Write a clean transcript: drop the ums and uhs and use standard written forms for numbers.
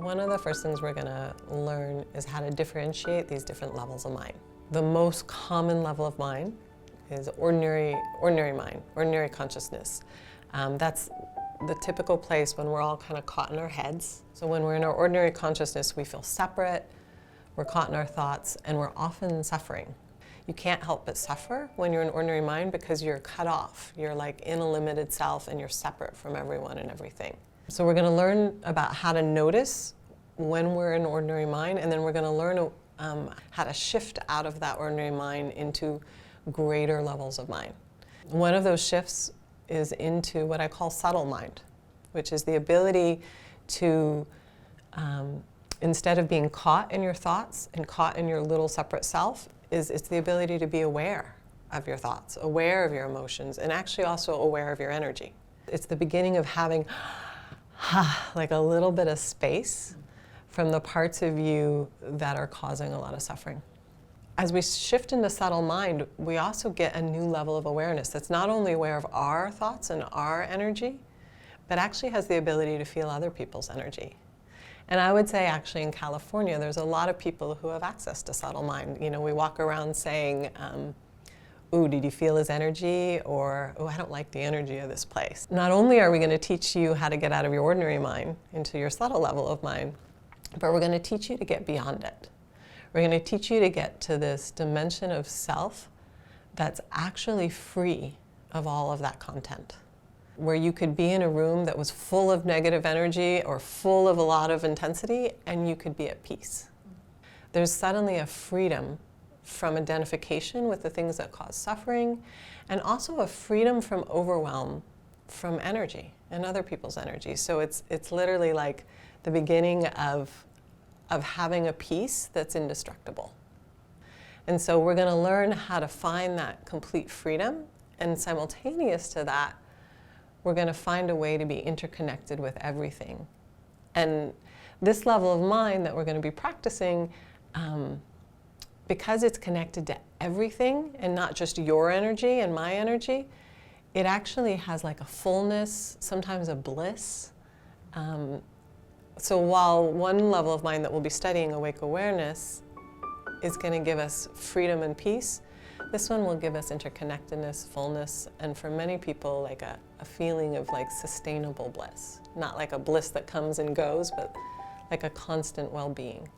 One of the first things we're going to learn is how to differentiate these different levels of mind. The most common level of mind is ordinary mind, ordinary consciousness. That's the typical place when we're all kind of caught in our heads. So when we're in our ordinary consciousness, we feel separate, we're caught in our thoughts, and we're often suffering. You can't help but suffer when you're in ordinary mind because you're cut off. You're like in a limited self and you're separate from everyone and everything. So we're going to learn about how to notice when we're in ordinary mind, and then we're going to learn how to shift out of that ordinary mind into greater levels of mind. One of those shifts is into what I call subtle mind, which is the ability to, instead of being caught in your thoughts and caught in your little separate self, it's the ability to be aware of your thoughts, aware of your emotions, and actually also aware of your energy. It's the beginning of having like a little bit of space from the parts of you that are causing a lot of suffering. As we shift into subtle mind, we also get a new level of awareness that's not only aware of our thoughts and our energy, but actually has the ability to feel other people's energy. And I would say actually in California, there's a lot of people who have access to subtle mind. You know, we walk around saying, ooh, did you feel his energy? Or, oh, I don't like the energy of this place. Not only are we going to teach you how to get out of your ordinary mind into your subtle level of mind, but we're going to teach you to get beyond it. We're going to teach you to get to this dimension of self that's actually free of all of that content. Where you could be in a room that was full of negative energy or full of a lot of intensity, and you could be at peace. There's suddenly a freedom from identification with the things that cause suffering, and also a freedom from overwhelm from energy and other people's energy. So it's literally like the beginning of having a peace that's indestructible. And so we're going to learn how to find that complete freedom, and simultaneous to that, we're going to find a way to be interconnected with everything. And this level of mind that we're going to be practicing, because it's connected to everything and not just your energy and my energy, it actually has like a fullness, sometimes a bliss. So while one level of mind that we'll be studying, awake awareness, is going to give us freedom and peace, this one will give us interconnectedness, fullness, and for many people like a feeling of like sustainable bliss. Not like a bliss that comes and goes, but like a constant well-being.